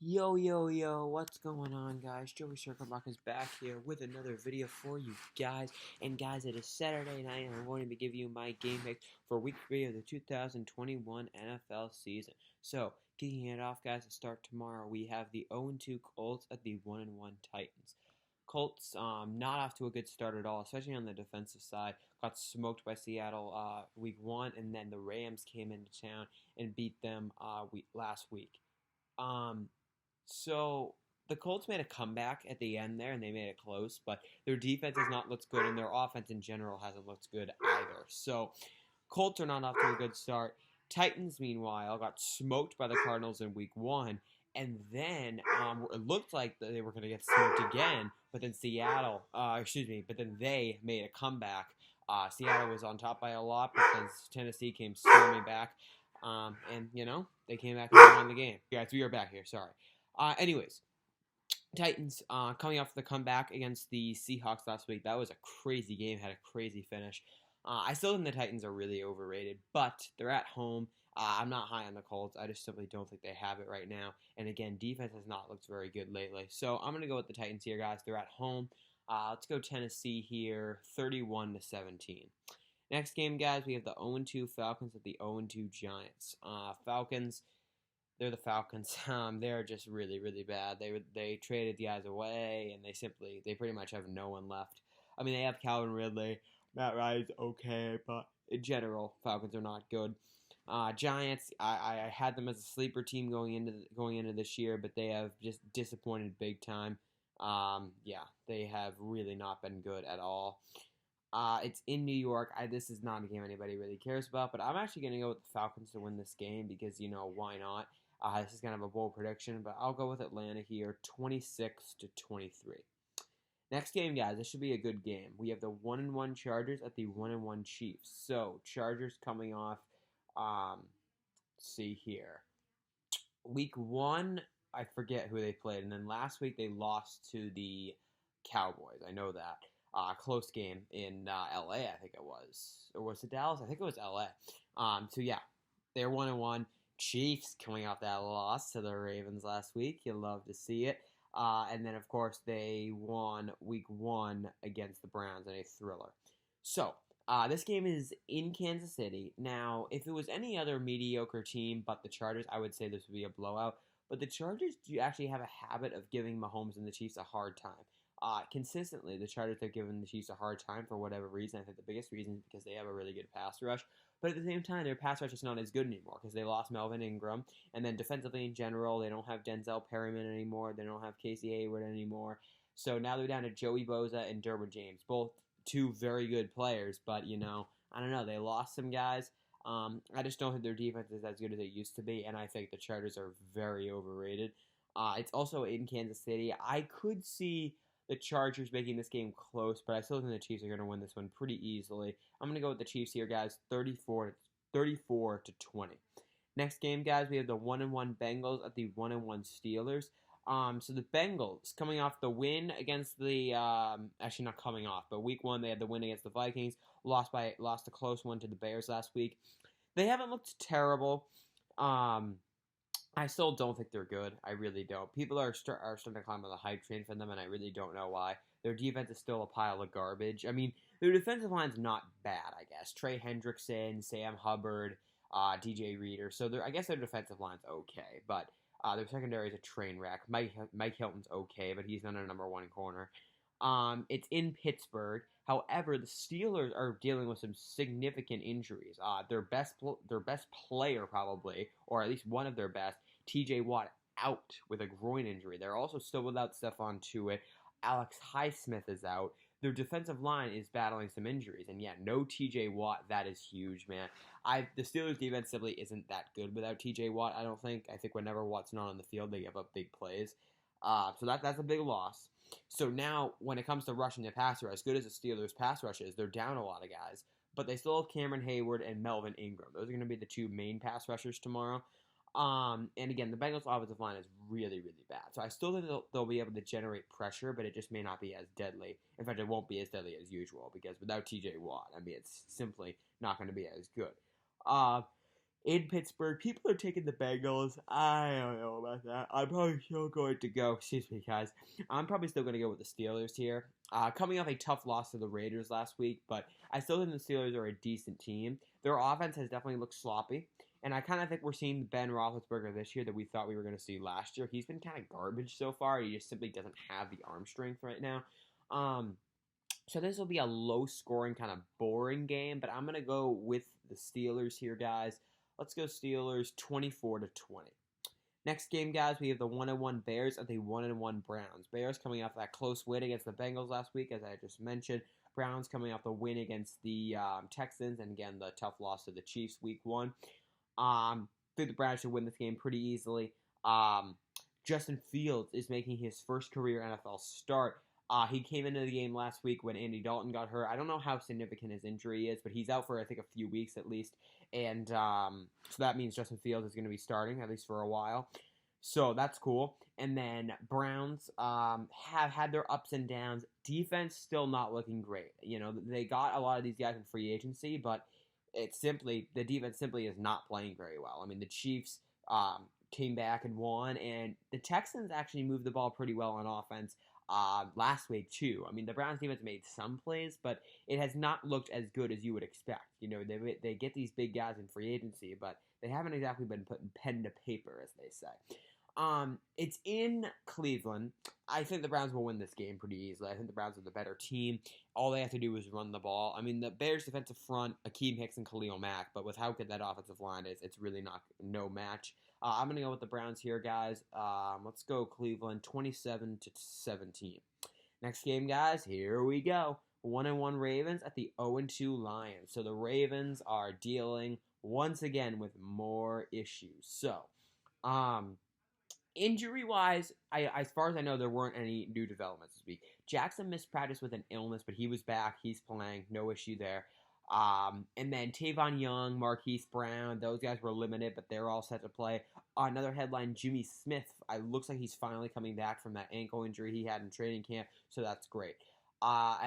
Yo, yo, yo, what's going on, guys? Joey Circleblock is back here with another video for you guys. And guys, it is Saturday night, and I'm going to be giving you my game picks for week 3 of the 2021 NFL season. So, kicking it off, guys, to start tomorrow, we have the 0-2 Colts at the 1-1 Titans. Colts not off to a good start at all, especially on the defensive side. Got smoked by Seattle week 1, and then the Rams came into town and beat them last week. So the Colts made a comeback at the end there, and they made it close, but their defense has not looked good, and their offense in general hasn't looked good either. So Colts are not off to a good start. Titans, meanwhile, got smoked by the Cardinals in week 1, and then it looked like they were going to get smoked again, but then but then they made a comeback. Seattle was on top by a lot, but then Tennessee came storming back. They came back and won the game. Guys, we are back here. Sorry. Anyways, Titans coming off the comeback against the Seahawks last week. That was a crazy game. Had a crazy finish. I still think the Titans are really overrated, but they're at home. I'm not high on the Colts. I just simply don't think they have it right now. And again, defense has not looked very good lately. So I'm going to go with the Titans here, guys. They're at home. Let's go Tennessee here, 31-17. Next game, guys, we have the 0-2 Falcons at the 0-2 Giants. Falcons, they're the Falcons. They're just really, really bad. They traded the guys away, and they pretty much have no one left. I mean, they have Calvin Ridley. Matt Ryan's okay, but in general, Falcons are not good. Giants, I had them as a sleeper team going into this year, but they have just disappointed big time. They have really not been good at all. It's in New York. This is not a game anybody really cares about, but I'm actually going to go with the Falcons to win this game because, why not? This is kind of a bold prediction, but I'll go with Atlanta here, 26-23. Next game, guys, this should be a good game. We have the 1-1 Chargers at the 1-1 Chiefs. So, Chargers coming off, let's see here. Week 1, I forget who they played, and then last week they lost to the Cowboys. I know that. Close game in LA, I think it was. Or was it Dallas? I think it was LA. They're 1-1. Chiefs coming off that loss to the Ravens last week. You'll love to see it. And then, of course, they won week 1 against the Browns in a thriller. So, this game is in Kansas City. Now, if it was any other mediocre team but the Chargers, I would say this would be a blowout. But the Chargers do actually have a habit of giving Mahomes and the Chiefs a hard time. Consistently, the Chargers have given the Chiefs a hard time for whatever reason. I think the biggest reason is because they have a really good pass rush. But at the same time, their pass rush is not as good anymore because they lost Melvin Ingram. And then defensively in general, they don't have Denzel Perryman anymore. They don't have Casey Hayward anymore. So now they're down to Joey Bosa and Derwin James, both two very good players. But, I don't know. They lost some guys. I just don't think their defense is as good as it used to be. And I think the Chargers are very overrated. It's also in Kansas City. I could see the Chargers making this game close, but I still think the Chiefs are going to win this one pretty easily. I'm going to go with the Chiefs here, guys, 34-20. Next game, guys, we have the 1-1 Bengals at the 1-1 Steelers. So the Bengals coming off the win against the actually not coming off, but week 1 they had the win against the Vikings. Lost a close one to the Bears last week. They haven't looked terrible. I still don't think they're good. I really don't. People are starting to climb on the hype train for them, and I really don't know why. Their defense is still a pile of garbage. I mean, their defensive line's not bad, I guess. Trey Hendrickson, Sam Hubbard, DJ Reader. So I guess their defensive line's okay, but their secondary is a train wreck. Mike Hilton's okay, but he's not a number 1 corner. It's in Pittsburgh. However, the Steelers are dealing with some significant injuries. Their best player probably, or at least one of their best, T.J. Watt, out with a groin injury. They're also still without Stephon Tuitt. Alex Highsmith is out. Their defensive line is battling some injuries, and no T.J. Watt. That is huge, man. The Steelers defense simply isn't that good without T.J. Watt. I don't think. I think whenever Watt's not on the field, they give up big plays. So that's a big loss. So now, when it comes to rushing the passer, as good as the Steelers' pass rush is, they're down a lot of guys. But they still have Cameron Hayward and Melvin Ingram. Those are going to be the 2 main pass rushers tomorrow. And again, the Bengals' offensive line is really, really bad. So I still think they'll be able to generate pressure, but it just may not be as deadly. In fact, it won't be as deadly as usual because without T.J. Watt, I mean, it's simply not going to be as good. in Pittsburgh. People are taking the Bengals. I don't know about that. I'm probably still going to go. Excuse me, guys. I'm probably still going to go with the Steelers here. Coming off a tough loss to the Raiders last week, but I still think the Steelers are a decent team. Their offense has definitely looked sloppy, and I kind of think we're seeing Ben Roethlisberger this year that we thought we were going to see last year. He's been kind of garbage so far. He just simply doesn't have the arm strength right now. So this will be a low-scoring, kind of boring game, but I'm going to go with the Steelers here, guys. Let's go Steelers 24-20. Next game, guys, we have the 1-1 Bears and the 1-1 Browns. Bears coming off that close win against the Bengals last week, as I just mentioned. Browns coming off the win against the Texans, and again, the tough loss to the Chiefs week 1. I think the Browns should win this game pretty easily. Justin Fields is making his first career NFL start. He came into the game last week when Andy Dalton got hurt. I don't know how significant his injury is, but he's out for, I think, a few weeks at least. And so that means Justin Fields is going to be starting, at least for a while. So that's cool. And then Browns have had their ups and downs. Defense still not looking great. You know, they got a lot of these guys in free agency, but the defense simply is not playing very well. I mean, the Chiefs came back and won, and the Texans actually moved the ball pretty well on offense last week too. I mean, the Browns defense made some plays, but it has not looked as good as you would expect. You know, they get these big guys in free agency, but they haven't exactly been putting pen to paper, as they say. It's in Cleveland. I think the Browns will win this game pretty easily. I think the Browns are the better team. All they have to do is run the ball. I mean, the Bears' defensive front, Akeem Hicks and Khalil Mack, but with how good that offensive line is, it's really no match. I'm going to go with the Browns here, guys. Let's go Cleveland, 27-17. Next game, guys, here we go. 1-1 Ravens at the 0-2 Lions. So the Ravens are dealing, once again, with more issues. So, injury-wise, as far as I know, there weren't any new developments this week. Jackson missed practice with an illness, but he was back. He's playing. No issue there. And then Tavon Young, Marquise Brown, those guys were limited, but they're all set to play. Another headline, Jimmy Smith. Looks like he's finally coming back from that ankle injury he had in training camp, so that's great. But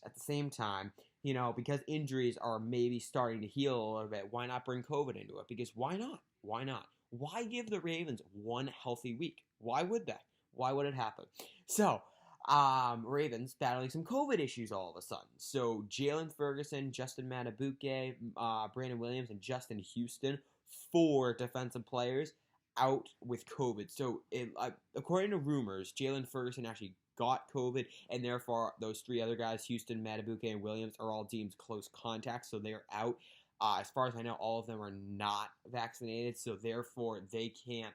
at the same time, you know, because injuries are maybe starting to heal a little bit, why not bring COVID into it? Because why not? Why not? Why give the Ravens one healthy week? Why would that? Why would it happen? So, Ravens battling some COVID issues all of a sudden. So, Jalen Ferguson, Justin Matabuke, Brandon Williams, and Justin Houston, 4 defensive players out with COVID. So, according to rumors, Jalen Ferguson actually got COVID, and therefore those 3 other guys, Houston, Matabuke, and Williams, are all deemed close contacts, so they're out. As far as I know, all of them are not vaccinated, so therefore they can't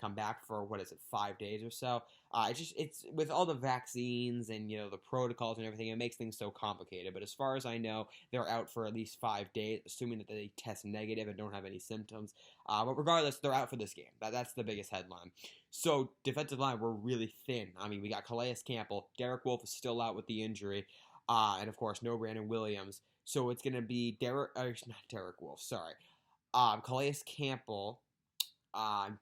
come back for 5 days or so. It's with all the vaccines and the protocols and everything, it makes things so complicated. But as far as I know, they're out for at least 5 days, assuming that they test negative and don't have any symptoms. But regardless, they're out for this game. That's the biggest headline. So defensive line, we're really thin. I mean, we got Calais Campbell, Derek Wolfe is still out with the injury, and of course, no Brandon Williams. So it's going to be not Derek Wolfe, sorry. Calais Campbell,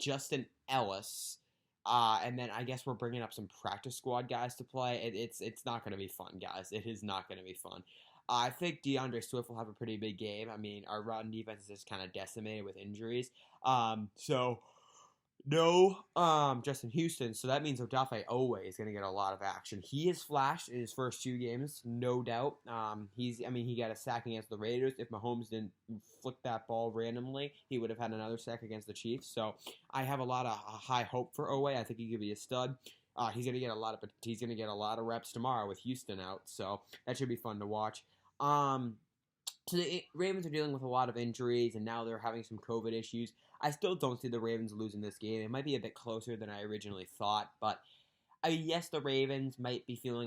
Justin Ellis, and then I guess we're bringing up some practice squad guys to play. It's not going to be fun, guys. It is not going to be fun. I think DeAndre Swift will have a pretty big game. I mean, our run defense is just kind of decimated with injuries. No Justin Houston, so that means Odafe Owe is going to get a lot of action. He has flashed in his first 2 games, no doubt. He got a sack against the Raiders. If Mahomes didn't flick that ball randomly, he would have had another sack against the Chiefs. So I have a lot of high hope for Owe. I think he could be a stud. He's going to get a lot of reps tomorrow with Houston out, so that should be fun to watch. So the Ravens are dealing with a lot of injuries, and now they're having some COVID issues. I still don't see the Ravens losing this game. It might be a bit closer than I originally thought, but yes, the Ravens might be feeling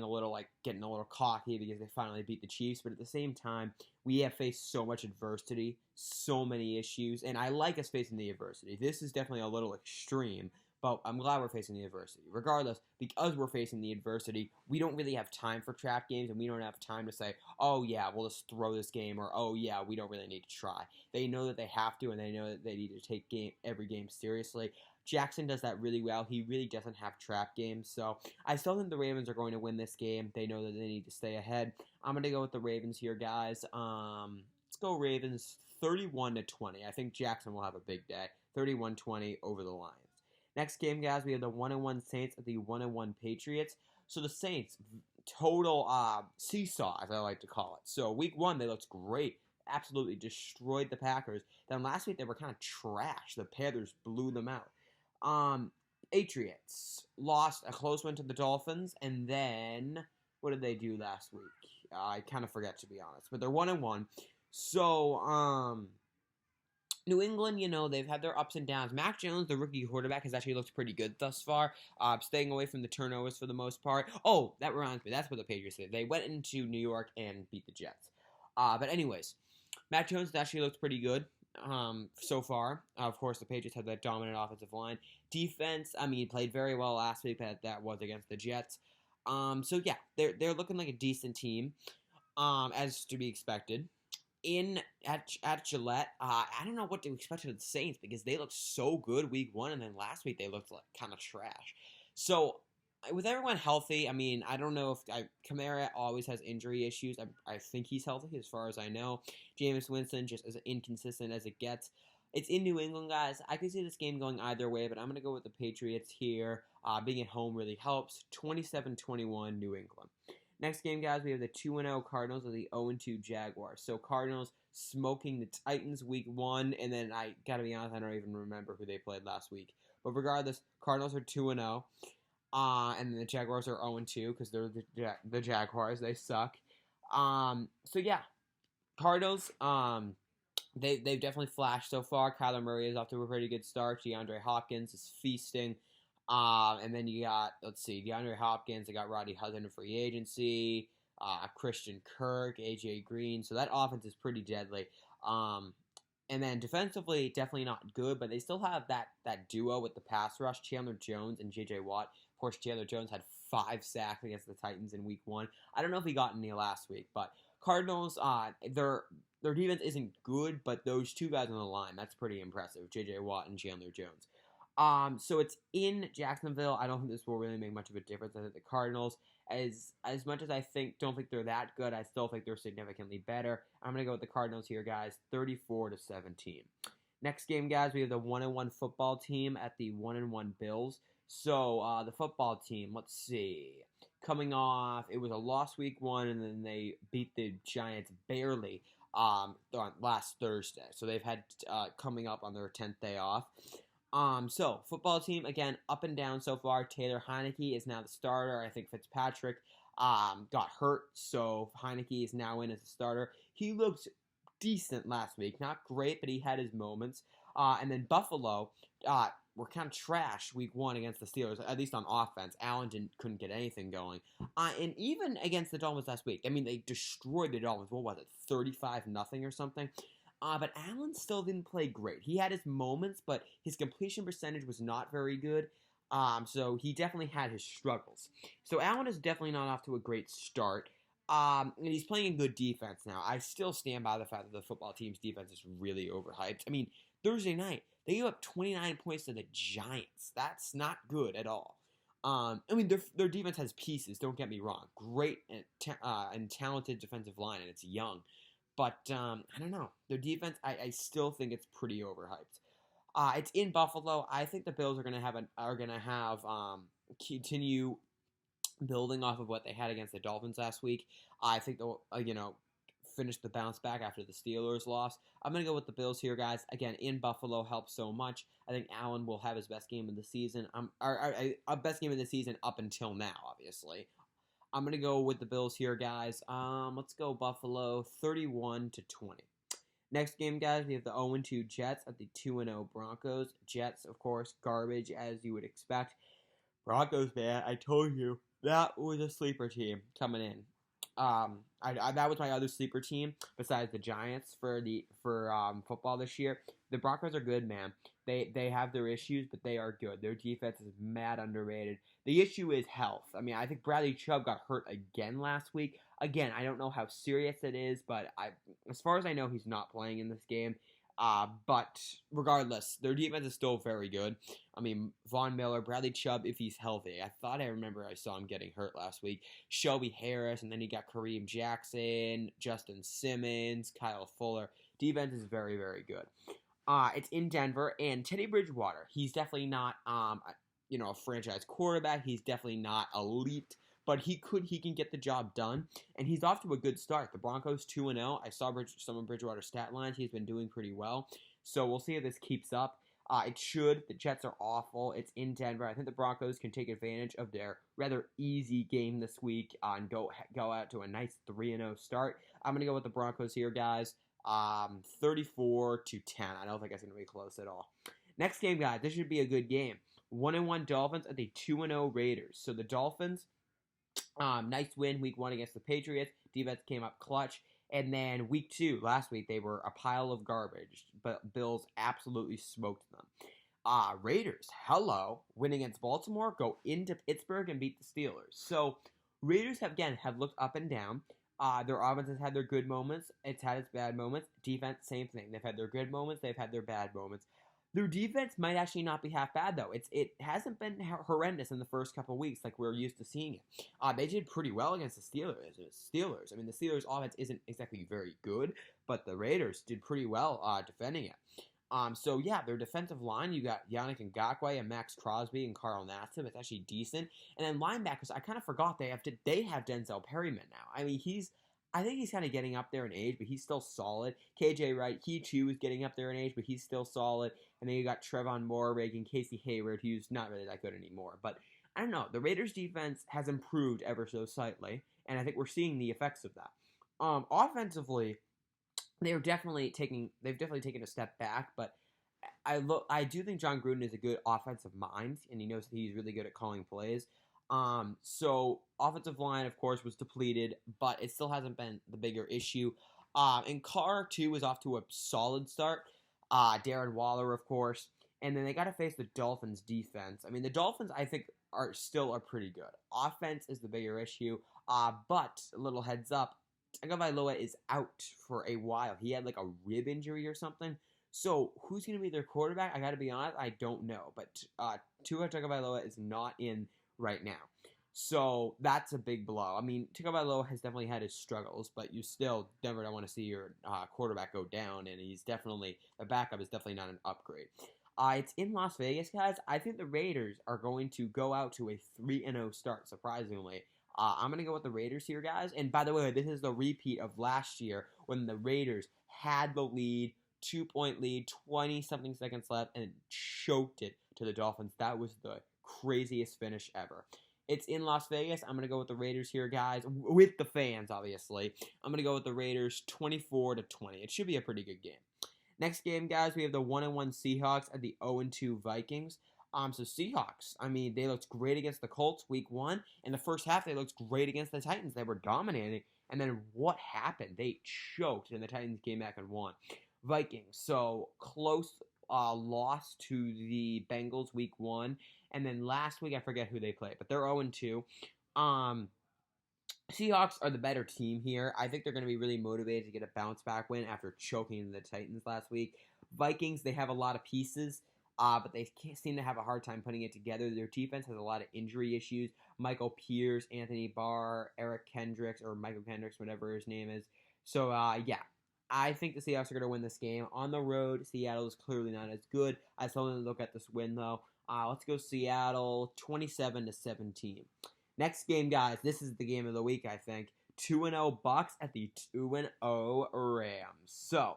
getting a little cocky because they finally beat the Chiefs, but at the same time, we have faced so much adversity, so many issues, and I like us facing the adversity. This is definitely a little extreme, but I'm glad we're facing the adversity. Regardless, because we're facing the adversity, we don't really have time for trap games, and we don't have time to say, oh yeah, we'll just throw this game, or oh yeah, we don't really need to try. They know that they have to, and they know that they need to take every game seriously. Jackson does that really well. He really doesn't have trap games, so I still think the Ravens are going to win this game. They know that they need to stay ahead. I'm going to go with the Ravens here, guys. Let's go Ravens 31-20. I think Jackson will have a big day. 31-20 over the Lions. Next game, guys, we have the 1-1 Saints at the 1-1 Patriots. So the Saints, total seesaw, as I like to call it. So week 1, they looked great. Absolutely destroyed the Packers. Then last week, they were kind of trash. The Panthers blew them out. Patriots lost a close one to the Dolphins. And then, what did they do last week? I kind of forget, to be honest. But they're 1-1. So, New England, they've had their ups and downs. Mac Jones, the rookie quarterback, has actually looked pretty good thus far, staying away from the turnovers for the most part. Oh, that reminds me. That's what the Patriots did. They went into New York and beat the Jets. But anyways, Mac Jones actually looked pretty good so far. Of course, the Patriots have that dominant offensive line. Defense, he played very well last week, but that was against the Jets. So, yeah, they're looking like a decent team, as to be expected. At Gillette, I don't know what to expect of the Saints because they looked so good week 1, and then last week they looked like kind of trash. So, with everyone healthy, I don't know if Kamara always has injury issues. I think he's healthy as far as I know. Jameis Winston just as inconsistent as it gets. It's in New England, guys. I can see this game going either way, but I'm going to go with the Patriots here. Being at home really helps. 27-21 New England. Next game, guys, we have the 2-0 Cardinals and the 0-2 Jaguars. So Cardinals smoking the Titans week 1, and then I gotta be honest, I don't even remember who they played last week. But regardless, Cardinals are 2-0, and then the Jaguars are 0-2 because they're the Jaguars. They suck. So yeah, Cardinals. They've definitely flashed so far. Kyler Murray is off to a pretty good start. DeAndre Hopkins is feasting. And then you got, DeAndre Hopkins. They got Roddy Hudson in free agency. Christian Kirk, AJ Green. So that offense is pretty deadly. And then defensively, definitely not good, but they still have that duo with the pass rush, Chandler Jones and J.J. Watt. Of course, Chandler Jones had 5 sacks against the Titans in week 1. I don't know if he got any last week, but Cardinals, their defense isn't good, but those two guys on the line, that's pretty impressive, J.J. Watt and Chandler Jones. So it's in Jacksonville. I don't think this will really make much of a difference. I think the Cardinals, as much as don't think they're that good, I still think they're significantly better. I'm going to go with the Cardinals here, guys, 34-17. Next game, guys, we have the 1-1 football team at the 1-1 Bills. So, the football team, let's see. Coming off, it was a loss week 1, and then they beat the Giants barely on last Thursday. So they've had coming up on their 10th day off. So, football team, again, up and down so far. Taylor Heineke is now the starter. I think Fitzpatrick got hurt, so Heineke is now in as a starter. He looked decent last week. Not great, but he had his moments. And then Buffalo were kind of trash week 1 against the Steelers, at least on offense. Allen couldn't get anything going. And even against the Dolphins last week, they destroyed the Dolphins. What was it, 35-0 or something? But Allen still didn't play great. He had his moments, but his completion percentage was not very good. So he definitely had his struggles. So Allen is definitely not off to a great start. And he's playing a good defense now. I still stand by the fact that the football team's defense is really overhyped. Thursday night, they gave up 29 points to the Giants. That's not good at all. Their defense has pieces, don't get me wrong. Great and talented defensive line, and it's young. But, I don't know. Their defense, I still think it's pretty overhyped. It's in Buffalo. I think the Bills are going to have continue building off of what they had against the Dolphins last week. I think they'll, finish the bounce back after the Steelers loss. I'm going to go with the Bills here, guys. Again, in Buffalo helps so much. I think Allen will have his best game of the season. Best game of the season up until now, obviously. I'm going to go with the Bills here, guys. Let's go Buffalo, 31-20. Next game, guys, we have the 0-2 Jets at the 2-0 Broncos. Jets, of course, garbage, as you would expect. Broncos, man, I told you, that was a sleeper team coming in. That was my other sleeper team besides the Giants for football this year. The Broncos are good, man. They have their issues, but they are good. Their defense is mad underrated. The issue is health. I think Bradley Chubb got hurt again last week. Again, I don't know how serious it is, but as far as I know, he's not playing in this game. But regardless, their defense is still very good. Von Miller, Bradley Chubb, if he's healthy. I remember I saw him getting hurt last week. Shelby Harris, and then he got Kareem Jackson, Justin Simmons, Kyle Fuller. Defense is very, very good. It's in Denver, and Teddy Bridgewater, he's definitely not, a franchise quarterback. He's definitely not elite, but he can get the job done, and he's off to a good start. The Broncos 2-0. I saw some of Bridgewater's stat lines. He's been doing pretty well, so we'll see if this keeps up. It should. The Jets are awful. It's in Denver. I think the Broncos can take advantage of their rather easy game this week and go out to a nice 3-0 start. I'm going to go with the Broncos here, guys. 34-10. I don't think it's going to be close at all. Next game, guys. This should be a good game. 1-1 Dolphins at the 2-0 Raiders. So the Dolphins, nice win week 1 against the Patriots. Defense came up clutch. And then week 2, last week, they were a pile of garbage. But Bills absolutely smoked them. Raiders, hello. Win against Baltimore. Go into Pittsburgh and beat the Steelers. So Raiders have looked up and down. Their offense has had their good moments. It's had its bad moments. Defense, same thing. They've had their good moments. They've had their bad moments. Their defense might actually not be half bad, though. It hasn't been horrendous in the first couple of weeks like we're used to seeing it. They did pretty well against the Steelers. I mean, the Steelers' offense isn't exactly very good, but the Raiders did pretty well defending it. So, yeah, their defensive line, you got Yannick Ngakoue and Max Crosby and Carl Nassib. It's actually decent. And then linebackers, I kind of forgot they have Denzel Perryman now. I mean, I think he's kind of getting up there in age, but he's still solid. KJ Wright, he too is getting up there in age, but he's still solid. And then you got Trevon Moehrig and Casey Hayward, who's not really that good anymore. But I don't know. The Raiders' defense has improved ever so slightly, and I think we're seeing the effects of that. Offensively, they've definitely taken a step back, but I do think John Gruden is a good offensive mind, and he knows that he's really good at calling plays. So offensive line, of course, was depleted, but it still hasn't been the bigger issue. And Carr, too, is off to a solid start. Darren Waller, of course. And then they got to face the Dolphins defense. I mean, the Dolphins, I think, are pretty good. Offense is the bigger issue. But, a little heads up, Tagovailoa is out for a while. He had like a rib injury or something. So, who's going to be their quarterback? I got to be honest, I don't know. But Tua Tagovailoa is not in right now. So, that's a big blow. I mean, Tagovailoa has definitely had his struggles, but you still never don't want to see your quarterback go down, and the backup is definitely not an upgrade. It's in Las Vegas, guys. I think the Raiders are going to go out to a 3-0 start, surprisingly. I'm going to go with the Raiders here, guys. And by the way, this is the repeat of last year when the Raiders had the lead, 2-point lead, 20-something seconds left, and choked it to the Dolphins. That was the craziest finish ever. It's in Las Vegas. I'm going to go with the Raiders here, guys, with the fans, obviously. I'm going to go with the Raiders 24-20. It should be a pretty good game. Next game, guys, we have the 1-1 Seahawks at the 0-2 Vikings. So Seahawks, I mean, they looked great against the Colts week 1. In the first half, they looked great against the Titans. They were dominating. And then what happened? They choked, and the Titans came back and won. Vikings, so close loss to the Bengals week 1. And then last week, I forget who they played, but they're 0-2. Seahawks are the better team here. I think they're going to be really motivated to get a bounce-back win after choking the Titans last week. Vikings, they have a lot of pieces, but they seem to have a hard time putting it together. Their defense has a lot of injury issues. Michael Pierce, Anthony Barr, Eric Kendricks, or Michael Kendricks, whatever his name is. So, yeah. I think the Seahawks are going to win this game. On the road, Seattle is clearly not as good. I still want to look at this win, though. Let's go Seattle 27-17. Next game, guys. This is the game of the week, I think. 2-0 Bucks at the 2-0 Rams. So,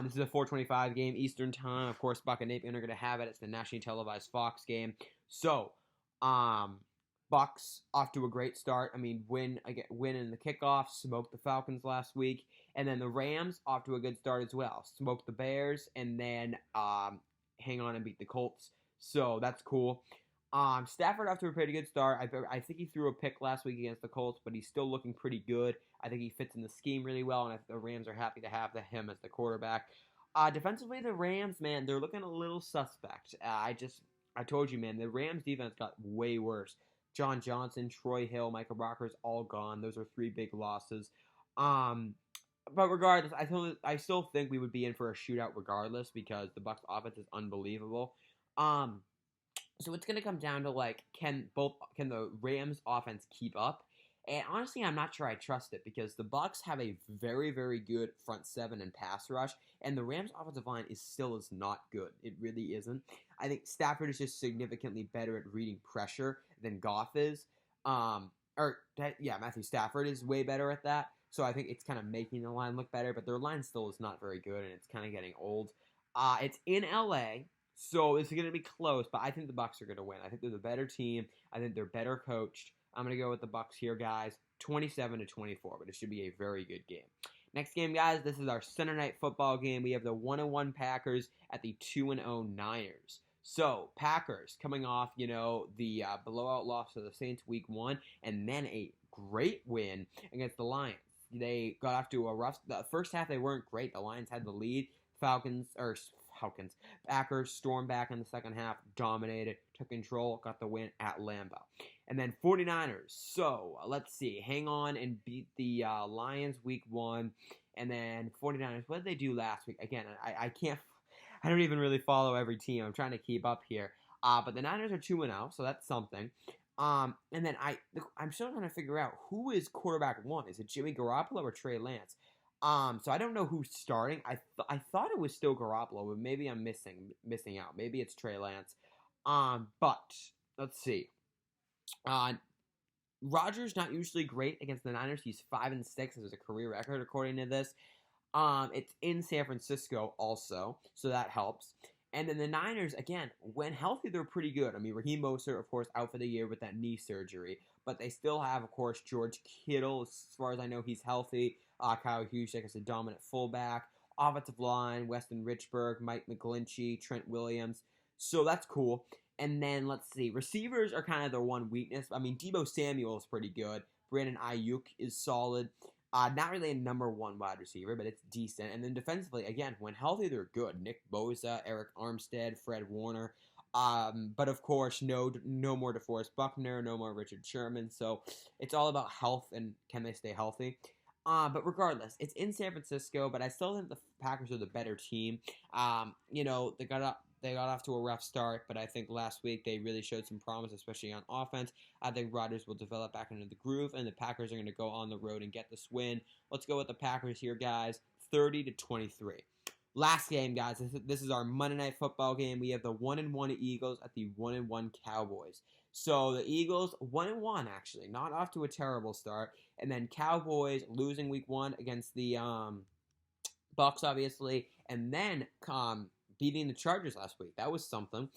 this is a 4:25 game Eastern time. Of course, Buccaneers are going to have it. It's the nationally televised Fox game. So, Bucks off to a great start. I mean, win in the kickoff, smoked the Falcons last week, and then the Rams off to a good start as well. Smoked the Bears, and then hang on and beat the Colts. So that's cool. Stafford off to a pretty good start. I think he threw a pick last week against the Colts, but he's still looking pretty good. I think he fits in the scheme really well, and I think the Rams are happy to have him as the quarterback. Defensively, the Rams, man, they're looking a little suspect. I told you, man, the Rams defense got way worse. John Johnson, Troy Hill, Michael Brockers, all gone. Those are 3 big losses. But regardless, I still think we would be in for a shootout regardless because the Bucs offense is unbelievable. So it's going to come down to, like, can the Rams offense keep up? And honestly, I'm not sure I trust it because the Bucs have a very, very good front seven and pass rush, and the Rams' offensive line is not good. It really isn't. I think Stafford is just significantly better at reading pressure than Goff is. Matthew Stafford is way better at that. So I think it's kind of making the line look better, but their line still is not very good, and it's kind of getting old. It's in LA, so it's going to be close, but I think the Bucs are going to win. I think they're the better team. I think they're better coached. I'm going to go with the Bucs here, guys, 27-24, but it should be a very good game. Next game, guys, this is our Sunday Night Football game. We have the 1-1 Packers at the 2-0 Niners. So, Packers coming off, the blowout loss to the Saints week 1, and then a great win against the Lions. They got off to a rough. The first half they weren't great. The Lions had the lead. Packers stormed back in the second half, dominated, took control, got the win at Lambeau. And then 49ers. So, let's see. Hang on and beat the Lions week 1. And then 49ers. What did they do last week? Again, I can't. I don't even really follow every team. I'm trying to keep up here. But the Niners are 2-0, so that's something. And then I'm still trying to figure out who is quarterback 1. Is it Jimmy Garoppolo or Trey Lance? So I don't know who's starting. I thought it was still Garoppolo, but maybe I'm missing out. Maybe it's Trey Lance. But let's see. Rodgers not usually great against the Niners. He's 5-6 as a career record according to this. It's in San Francisco also, so that helps. And then the Niners, again, when healthy, they're pretty good. I mean, Raheem Mostert, of course, out for the year with that knee surgery. But they still have, of course, George Kittle. As far as I know, he's healthy. Kyle Juszczyk is a dominant fullback. Offensive line, Weston Richburg, Mike McGlinchey, Trent Williams. So that's cool. And then, let's see, receivers are kind of their one weakness. I mean, Deebo Samuel is pretty good. Brandon Ayuk is solid. Not really a number 1 wide receiver, but it's decent. And then defensively, again, when healthy, they're good. Nick Bosa, Eric Armstead, Fred Warner. But of course, no more DeForest Buckner, no more Richard Sherman. So it's all about health and can they stay healthy. But regardless, it's in San Francisco, but I still think the Packers are the better team. They got off to a rough start, but I think last week they really showed some promise, especially on offense. I think Rodgers will develop back into the groove, and the Packers are going to go on the road and get this win. Let's go with the Packers here, guys, 30-23. Last game, guys. This is our Monday Night Football game. We have the 1-1 Eagles at the 1-1 Cowboys. So the Eagles 1-1 actually, not off to a terrible start, and then Cowboys losing week 1 against the Bucs, obviously, and then beating the Chargers last week. That was something.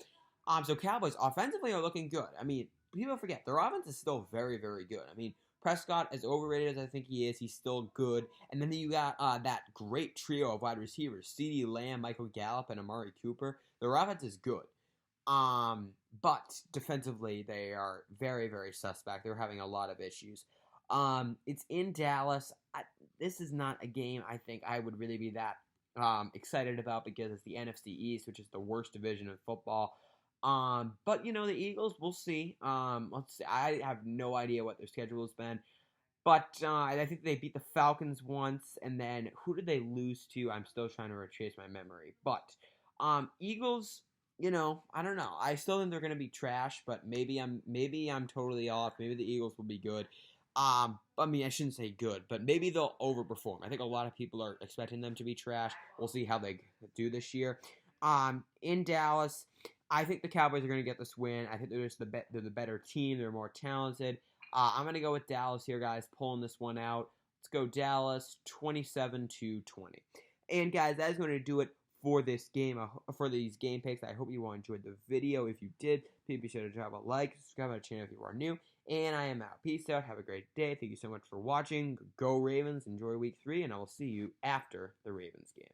So Cowboys offensively are looking good. I mean, people forget their offense is still very, very good. I mean, Prescott, as overrated as I think he is, he's still good. And then you got that great trio of wide receivers: CeeDee Lamb, Michael Gallup, and Amari Cooper. Their offense is good. But defensively, they are very, very suspect. They're having a lot of issues. It's in Dallas. This is not a game I think I would really be that excited about because it's the NFC East, which is the worst division of football. But the Eagles, we'll see. Let's see. I have no idea what their schedule has been, but I think they beat the Falcons once, and then who did they lose to? I'm still trying to retrace my memory. But Eagles, I don't know. I still think they're going to be trash, but maybe I'm totally off. Maybe the Eagles will be good. I mean, I shouldn't say good, but maybe they'll overperform. I think a lot of people are expecting them to be trash. We'll see how they do this year. In Dallas, I think the Cowboys are going to get this win. I think they're the better team. They're more talented. I'm going to go with Dallas here, guys, pulling this one out. Let's go Dallas 27-20. And guys, that is going to do it for this game, for these game picks. I hope you all enjoyed the video. If you did, please be sure to drop a like, subscribe to our channel if you are new. And I am out. Peace out. Have a great day. Thank you so much for watching. Go Ravens. Enjoy week 3, and I will see you after the Ravens game.